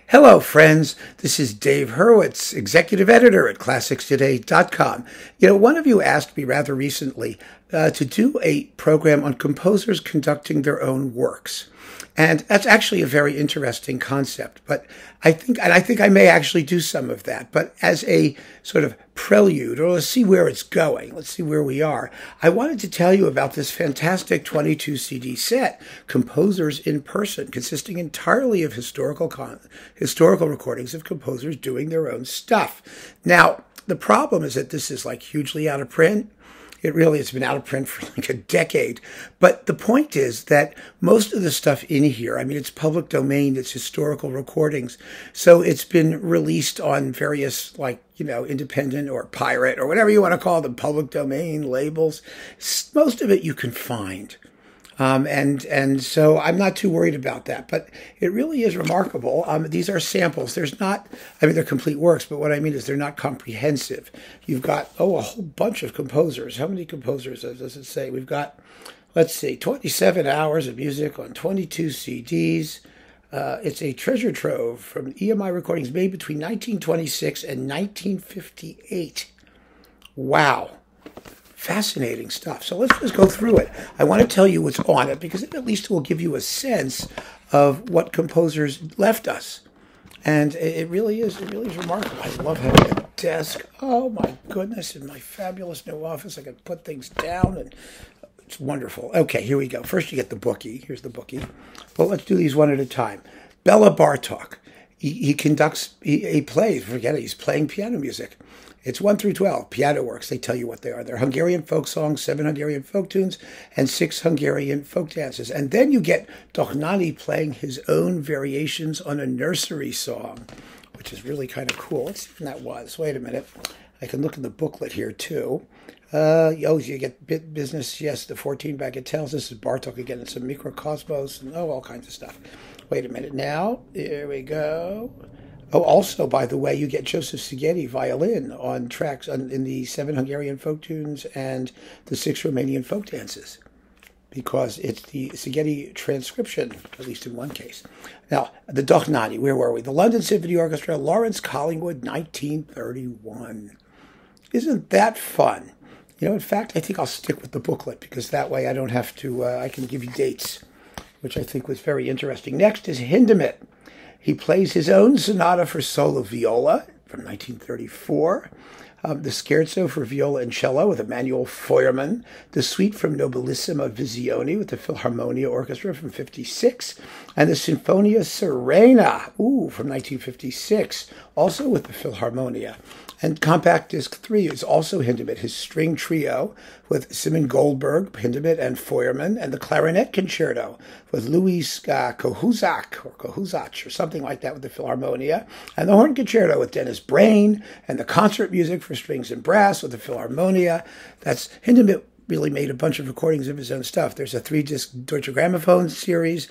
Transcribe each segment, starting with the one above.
Hello, friends. This is Dave Hurwitz, executive editor at ClassicsToday.com. One of you asked me rather recently to do a program on composers conducting their own works. And that's actually a very interesting concept. But I think I may actually do some of that. But as a sort of prelude, or let's see where it's going, let's see where we are, I wanted to tell you about this fantastic 22 CD set, Composers in Person, consisting entirely of historical recordings of composers doing their own stuff. Now, the problem is that this is like hugely out of print. It really has been out of print for like a decade. But the point is that most of the stuff in here, it's public domain, it's historical recordings. So it's been released on various independent or pirate or whatever you want to call them, public domain labels. Most of it you can find. And so I'm not too worried about that, but it really is remarkable. These are samples. They're complete works, but what I mean is they're not comprehensive. You've got, a whole bunch of composers. How many composers does it say? We've got, 27 hours of music on 22 CDs. It's a treasure trove from EMI recordings made between 1926 and 1958. Wow. Fascinating stuff. So let's just go through it. I want to tell you what's on it because it at least will give you a sense of what composers left us. And it really is remarkable. I love having a desk. Oh my goodness, in my fabulous new office, I can put things down and it's wonderful. Okay, here we go. First you get the bookie. Here's the bookie. Well, let's do these one at a time. Bela Bartók. He plays, forget it, he's playing piano music. It's 1 through 12, piano works. They tell you what they are. They're Hungarian folk songs, 7 Hungarian folk tunes, and 6 Hungarian folk dances. And then you get Dohnányi playing his own variations on a nursery song, which is really kind of cool. Let's see when that was. Wait a minute. I can look in the booklet here, too. You get business, yes, the 14 bagatelles. This is Bartók again. It's a microcosmos and all kinds of stuff. Wait a minute now. Here we go. Oh, also, by the way, you get Joseph Szigeti violin on tracks in the 7 Hungarian folk tunes and the 6 Romanian folk dances, because it's the Szigeti transcription, at least in one case. Now, the Dohnányi, where were we? The London Symphony Orchestra, Lawrence Collingwood, 1931. Isn't that fun? In fact, I think I'll stick with the booklet, because that way I don't have to, I can give you dates, which I think was very interesting. Next is Hindemith. He plays his own sonata for solo viola from 1934, the scherzo for viola and cello with Emanuel Feuermann, the suite from Nobilissima Visioni with the Philharmonia Orchestra from 56, and the Sinfonia Serena, from 1956, also with the Philharmonia. And compact disc 3 is also Hindemith, his string trio with Simon Goldberg, Hindemith, and Feuermann, and the clarinet concerto with Louis Kohuzak or something like that with the Philharmonia, and the horn concerto with Dennis Brain, and the concert music for strings and brass with the Philharmonia. That's Hindemith. Really made a bunch of recordings of his own stuff. There's a 3-disc Deutsche Grammophon series.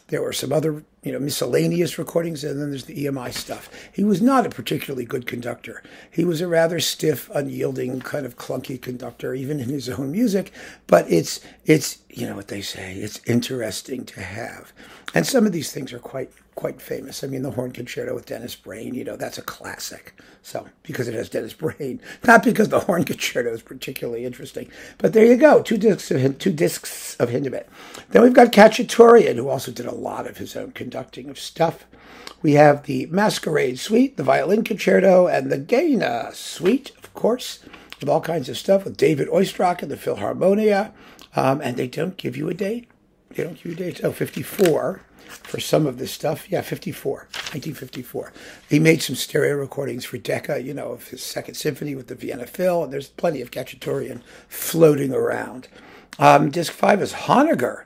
There were some other, miscellaneous recordings, and then there's the EMI stuff. He was not a particularly good conductor. He was a rather stiff, unyielding, kind of clunky conductor, even in his own music. But it's what they say, it's interesting to have. And some of these things are quite famous. The horn concerto with Dennis Brain, that's a classic. So, because it has Dennis Brain, not because the horn concerto is particularly interesting. But there you go, two discs of Hindemith. Then we've got Khachaturian, who also did a lot of his own conducting of stuff. We have the Masquerade Suite, the Violin Concerto, and the Gaina Suite, of course, with all kinds of stuff, with David Oistrakh and the Philharmonia. And they don't give you a date. They don't give you dates. 54 for some of this stuff. Yeah, 1954. He made some stereo recordings for Decca, of his Second Symphony with the Vienna Phil, and there's plenty of Khachaturian floating around. Disc 5 is Honegger,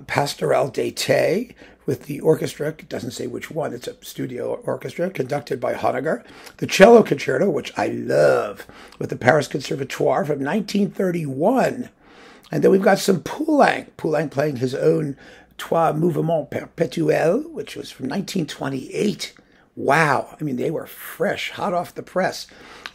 Pastoral d'été, with the orchestra. It doesn't say which one. It's a studio orchestra conducted by Honegger. The Cello Concerto, which I love, with the Paris Conservatoire from 1931. And then we've got some Poulenc playing his own Trois Mouvements Perpétuels, which was from 1928. Wow. They were fresh, hot off the press.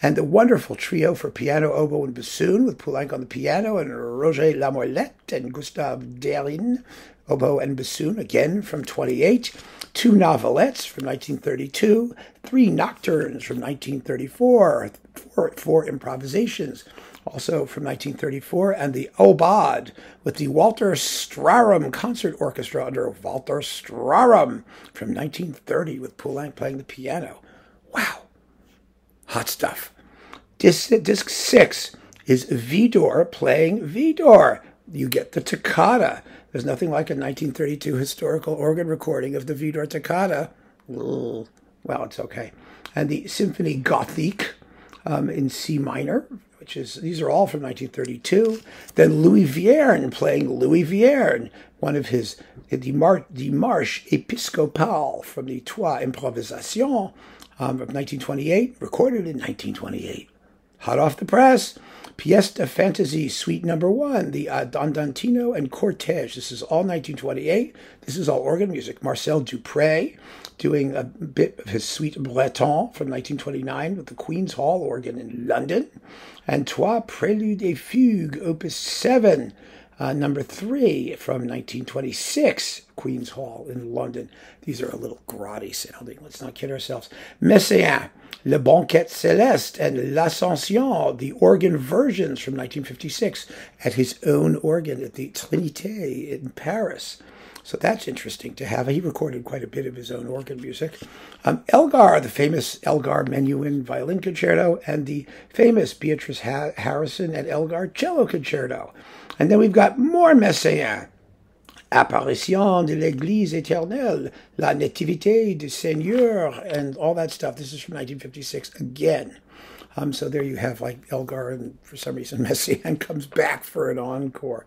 And the wonderful trio for piano, oboe, and bassoon with Poulenc on the piano and Roger Lamoillette and Gustave Derin oboe and bassoon, again from 28, 2 novelettes from 1932, 3 nocturnes from 1934, 4 improvisations, also from 1934, and the Aubade with the Walter Strauss Concert Orchestra under Walter Strauss from 1930 with Poulenc playing the piano. Wow, hot stuff. Disc 6 is Widor playing Widor. You get the toccata. There's nothing like a 1932 historical organ recording of the Widor toccata. Well, it's okay. And the Symphonie Gothique in C minor, these are all from 1932. Then Louis Vierne playing Louis Vierne, one of his Die Marche Episcopale from the Trois Improvisations of 1928, recorded in 1928. Hot off the press, Fiesta Fantasy Suite Number 1, the Andantino and Cortege. This is all 1928. This is all organ music. Marcel Dupré doing a bit of his Suite Breton from 1929 with the Queen's Hall organ in London. And Trois Préludes et Fugues, Opus 7, Number 3 from 1926, Queen's Hall in London. These are a little grotty sounding. Let's not kid ourselves. Messiaen, Le Banquet Céleste, and L'Ascension, the organ versions from 1956 at his own organ at the Trinité in Paris. So that's interesting to have. He recorded quite a bit of his own organ music. Elgar, the famous Elgar Menuhin Violin Concerto, and the famous Beatrice Harrison and Elgar Cello Concerto. And then we've got more Messiaen. Apparition de l'Église éternelle, La Nativité du Seigneur, and all that stuff. This is from 1956 again. So there you have like Elgar, and for some reason Messiaen comes back for an encore.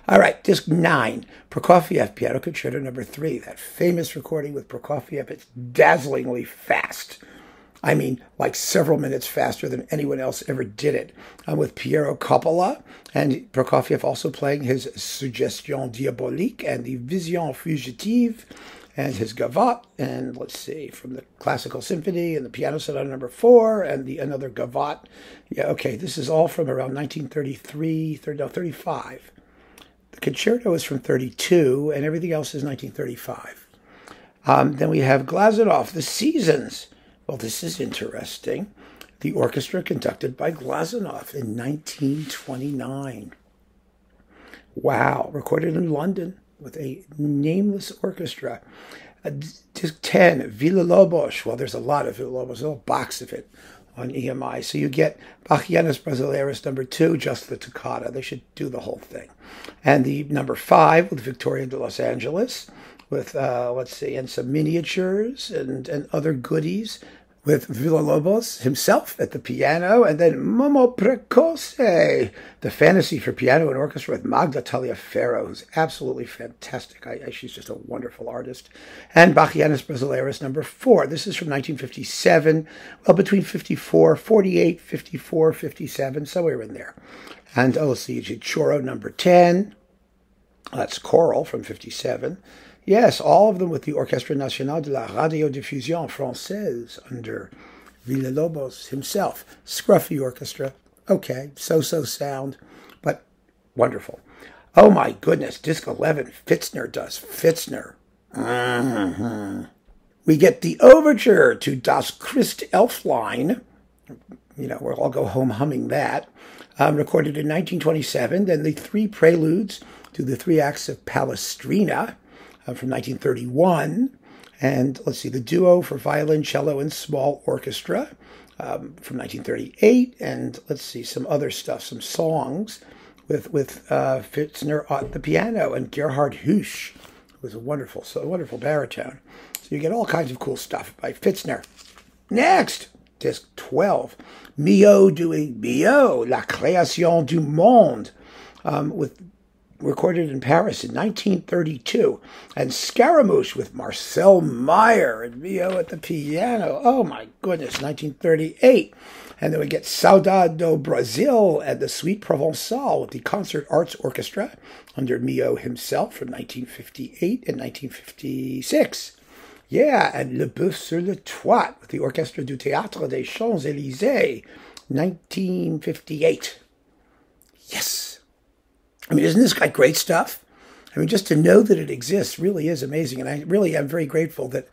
All right, disc 9, Prokofiev Piano Concerto Number 3, that famous recording with Prokofiev. It's dazzlingly fast. I mean, like several minutes faster than anyone else ever did it. With Piero Coppola, and Prokofiev also playing his Suggestion Diabolique and the Vision Fugitive, and his Gavotte, and let's see, from the Classical Symphony and the Piano Sonata Number 4, and another Gavotte. Yeah, okay, this is all from around 35. The concerto is from 32, and everything else is 1935. Then we have Glazunov, The Seasons. Well, this is interesting. The orchestra conducted by Glazunov in 1929. Wow, recorded in London with a nameless orchestra. Disc 10, Villa-Lobos. Well, there's a lot of Villa-Lobos, a little box of it on EMI. So you get Bachianas Brasileiras Number 2, just the toccata. They should do the whole thing. And the Number 5 with Victoria de Los Angeles, with, let's see, and some miniatures and other goodies, with Villa-Lobos himself at the piano, and then Momo Precoce, the fantasy for piano and orchestra with Magda Taliaferro, who's absolutely fantastic. She's just a wonderful artist. And Bachianas Brasileiras Number 4. This is from 1957, well, between 48, 54, 57, somewhere in there. And, let's see, Choro Number 10. That's choral from 57. Yes, all of them with the Orchestre Nationale de la Radiodiffusion Française under Villa-Lobos himself. Scruffy orchestra. Okay, so-so sound, but wonderful. Oh my goodness, disc 11, Pfitzner does Pfitzner. We get the overture to Das Krist Elf line. You know, we'll all go home humming that. Recorded in 1927. Then the 3 preludes to the 3 acts of Palestrina, from 1931, and let's see, the duo for violin, cello, and small orchestra from 1938, and let's see, some other stuff, some songs with Pfitzner at the piano, and Gerhard Husch, who was a wonderful baritone. So you get all kinds of cool stuff by Pfitzner. Next, disc 12, Milhaud doing Milhaud, La Création du Monde, recorded in Paris in 1932, and Scaramouche with Marcel Meyer and Milhaud at the piano. Oh my goodness, 1938. And then we get Saudade do Brasil and the Suite Provençale with the Concert Arts Orchestra under Milhaud himself from 1958 and 1956. Yeah, and Le Boeuf sur le Toit with the Orchestre du Théâtre des Champs-Élysées, 1958. Yes. I mean, isn't this guy great stuff? I mean, just to know that it exists really is amazing. And I really am very grateful that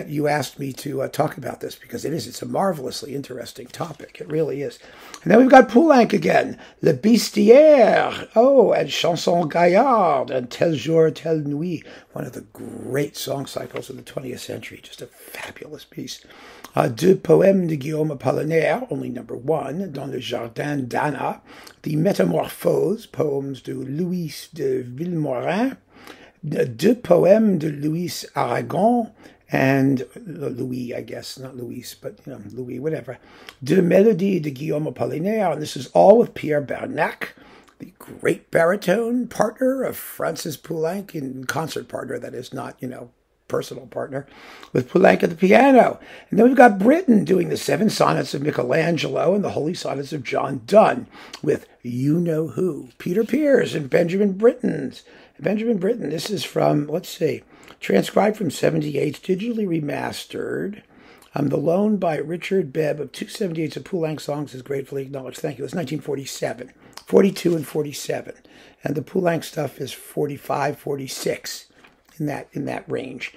you asked me to talk about this, because it's a marvelously interesting topic. It really is. And then we've got Poulenc again, Le Bestiaire, and Chanson Gaillarde, and Tel Jour, Telle Nuit, one of the great song cycles of the 20th century, just a fabulous piece. Deux poèmes de Guillaume Apollinaire, only number 1, Dans le Jardin d'Anna, The Métamorphose, poems de Louis de Villemorin, Deux poèmes de Louis Aragon, and Louis, I guess, not Louis, but Louis, whatever. Deux mélodies de Guillaume Apollinaire, and this is all with Pierre Bernac, the great baritone partner of Francis Poulenc, in concert partner, that is, not, personal partner, with Poulenc at the piano. And then we've got Britten doing the 7 sonnets of Michelangelo and the Holy Sonnets of John Donne with you-know-who, Peter Pears and Benjamin Britten. This is from, let's see, transcribed from 78, digitally remastered. The loan by Richard Bebb of 278s of Poulenc songs is gratefully acknowledged. Thank you. It's 1947, 42 and 47. And the Poulenc stuff is 45, 46. In that range.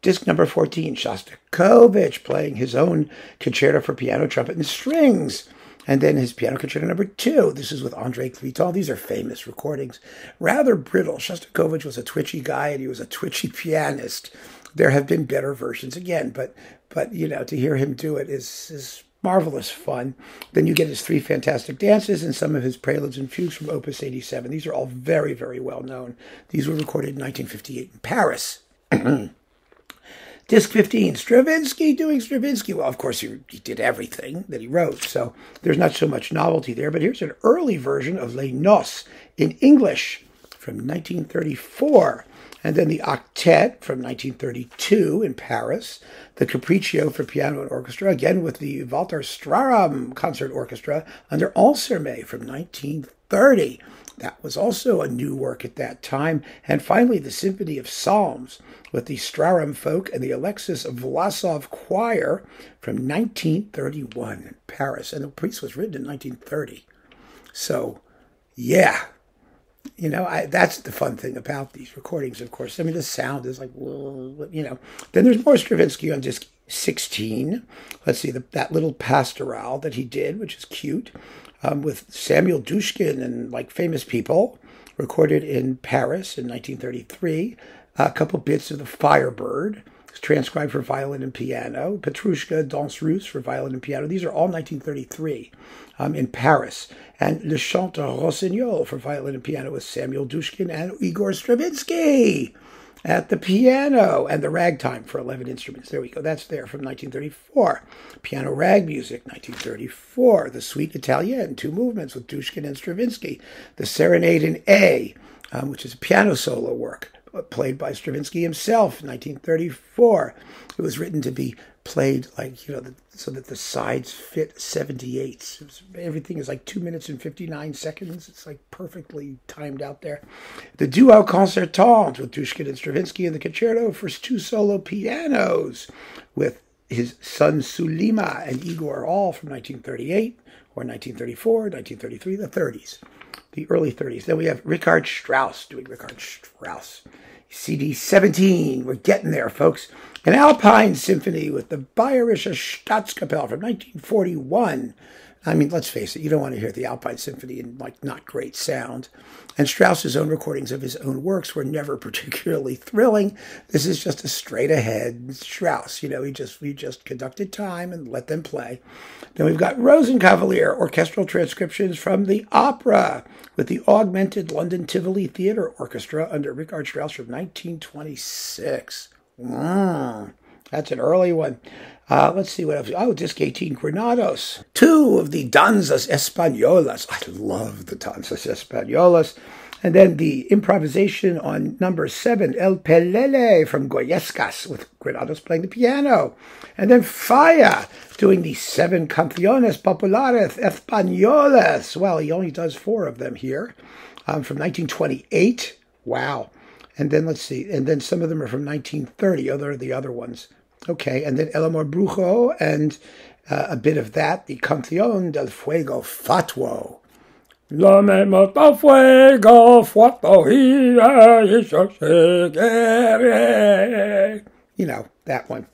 Disc number 14, Shostakovich playing his own concerto for piano, trumpet, and strings. And then his piano concerto number 2. This is with André Cléton. These are famous recordings. Rather brittle. Shostakovich was a twitchy guy, and he was a twitchy pianist. There have been better versions again, but to hear him do it is marvelous fun. Then you get his 3 fantastic dances and some of his preludes and fugues from Opus 87. These are all very, very well known. These were recorded in 1958 in Paris. Disc 15, Stravinsky doing Stravinsky. Well, of course, he did everything that he wrote, so there's not so much novelty there. But here's an early version of Les Noces in English from 1934. And then the Octet from 1932 in Paris, the Capriccio for piano and orchestra, again with the Walter Straram Concert Orchestra under Ansermet from 1930. That was also a new work at that time. And finally, the Symphony of Psalms with the Straram Folk and the Alexis Vlasov Choir from 1931 in Paris. And the piece was written in 1930. So, yeah. That's the fun thing about these recordings, of course. I mean, the sound is like, Then there's more Stravinsky on disc 16. Let's see, that little pastoral that he did, which is cute, with Samuel Dushkin and, famous people, recorded in Paris in 1933. A couple bits of the Firebird, transcribed for violin and piano. Petrushka, Danse Russe for violin and piano. These are all 1933 in Paris. And Le Chant de Rossignol for violin and piano with Samuel Dushkin and Igor Stravinsky at the piano. And the Ragtime for 11 instruments. There we go. That's there from 1934. Piano rag music, 1934. The Suite Italienne, 2 movements with Dushkin and Stravinsky. The Serenade in A, which is a piano solo work, played by Stravinsky himself in 1934. It was written to be played so that the sides fit 78s. Everything is 2 minutes and 59 seconds. It's perfectly timed out there. The Duo Concertant with Dushkin and Stravinsky in the concerto for 2 solo pianos with his son Sulima and Igor, all from 1938 or 1934, 1933, the 30s. The early 30s. Then we have Richard Strauss doing Richard Strauss. CD 17. We're getting there, folks. An Alpine Symphony with the Bayerische Staatskapelle from 1941. I mean, let's face it, you don't want to hear the Alpine Symphony in not great sound. And Strauss's own recordings of his own works were never particularly thrilling. This is just a straight ahead Strauss. He just conducted time and let them play. Then we've got Rosenkavalier orchestral transcriptions from the opera with the Augmented London Tivoli Theatre Orchestra under Richard Strauss from 1926. That's an early one. Let's see what else. Oh, disc 18, Granados. 2 of the Danzas Españolas. I love the Danzas Españolas. And then the improvisation on number 7, El Pelele from Goyescas, with Granados playing the piano. And then Falla doing the 7 Canciones Populares Españolas. Well, he only does 4 of them here from 1928. Wow. And then let's see. And then some of them are from 1930. Other are the other ones. Okay, and then El Amor Brujo and a bit of that, the Canción del Fuego Fatuo. Lo mismo fuego, fuego y yo seguiré. You know, that one.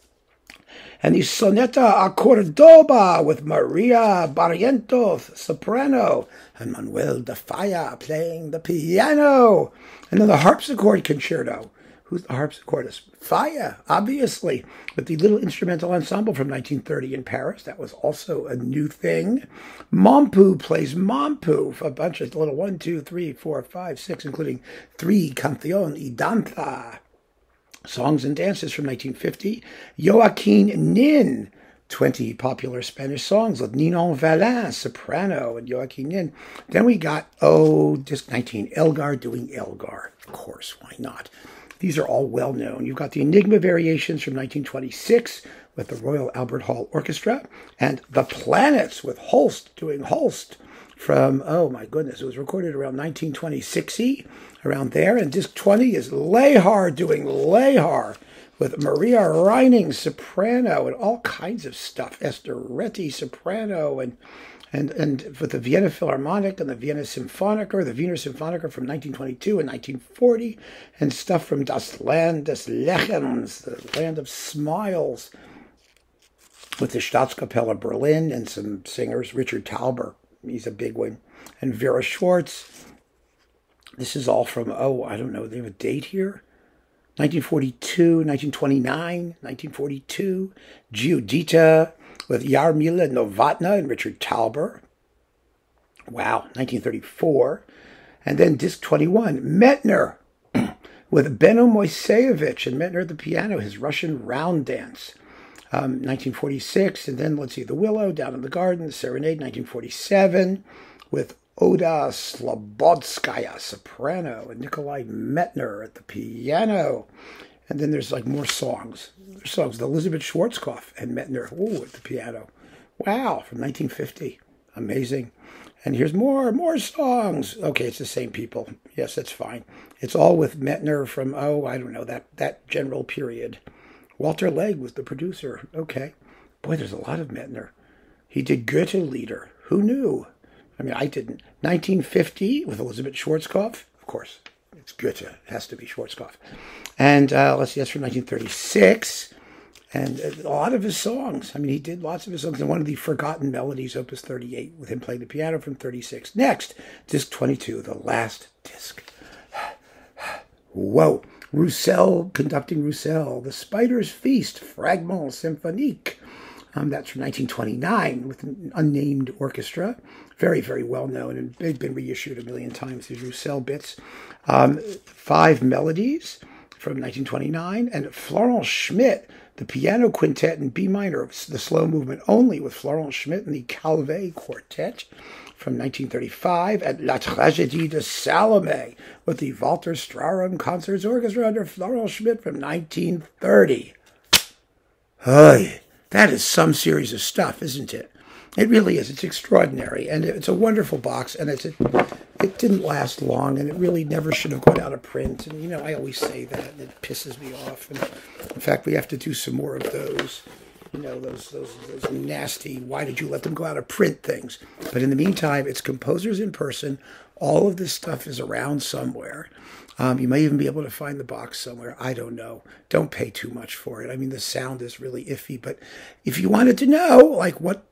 And the Sonata a Cordoba with Maria Barrientos, soprano, and Manuel de Falla playing the piano. And then the harpsichord concerto. Who's the harpsichordist? Falla, obviously, with the little instrumental ensemble from 1930 in Paris. That was also a new thing. Montpu plays Montpu, a bunch of little 1, 2, 3, 4, 5, 6, including 3 Canción y Danza. Songs and Dances from 1950. Joaquin Nin, 20 popular Spanish songs with Ninon Valin, soprano, and Joaquin Nin. Then we got, disc 19, Elgar doing Elgar. Of course, why not? These are all well known. You've got the Enigma Variations from 1926 with the Royal Albert Hall Orchestra, and The Planets with Holst doing Holst from, oh my goodness, it was recorded around 1926-y, around there. And disc 20 is Léhar doing Léhar with Maria Reining, soprano, and all kinds of stuff. Esther Retti, soprano, and with the Vienna Philharmonic and the Vienna Symphonica, the Wiener Symphonica from 1922 and 1940, and stuff from Das Land des Lächelns, the Land of Smiles, with the Staatskapelle Berlin and some singers, Richard Tauber, he's a big one, and Vera Schwartz. This is all from, I don't know, they have a date here? 1942, 1929, 1942, Giudita, with Jarmila Novotna and Richard Tauber. Wow, 1934. And then disc 21, Metner, with Beno Moiseyevich and Metner at the piano, his Russian round dance. 1946, and then let's see, The Willow, Down in the Garden, The Serenade, 1947, with Oda Slobodskaya, soprano, and Nikolai Metner at the piano. And then there's like more songs. There's songs, Elizabeth Schwarzkopf and Metner, at the piano. Wow, from 1950. Amazing. And here's more songs. Okay, it's the same people. Yes, that's fine. It's all with Metner from, I don't know, that general period. Walter Legg was the producer. Okay. Boy, there's a lot of Metner. He did Goethe Lieder. Who knew? I mean, I didn't. 1950 with Elizabeth Schwarzkopf. Of course, it's Goethe. It has to be Schwarzkopf. And let's see, that's from 1936. And a lot of his songs. I mean, he did lots of his songs. And one of the Forgotten Melodies, Opus 38, with him playing the piano from 36. Next, disc 22, the last disc. Whoa. Roussel, conducting Roussel, The Spider's Feast, Fragment Symphonique. That's from 1929 with an unnamed orchestra. Very, very well known, and they've been reissued a million times, these Roussel bits. 5 Melodies from 1929, and Florent Schmitt, the piano quintet in B minor, the slow movement only, with Florent Schmitt and the Calvé Quartet from 1935, and La Tragédie de Salomé with the Walter Strauss Concerts Orchestra under Florent Schmitt from 1930. Hey, that is some series of stuff, isn't it? It really is. It's extraordinary, and it's a wonderful box, and it didn't last long, and it really never should have gone out of print. And, I always say that, and it pisses me off. And in fact, we have to do some more of those, those nasty, why did you let them go out of print things? But in the meantime, it's Composers in Person. All of this stuff is around somewhere. You may even be able to find the box somewhere. I don't know. Don't pay too much for it. I mean, the sound is really iffy, but if you wanted to know, like, what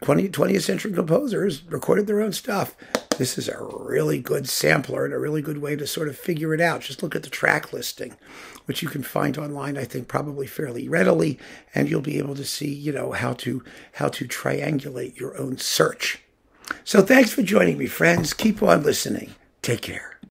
20th century composers recorded their own stuff, this is a really good sampler and a really good way to sort of figure it out. Just look at the track listing, which you can find online, I think, probably fairly readily, and you'll be able to see, how to triangulate your own search. So thanks for joining me, friends. Keep on listening. Take care.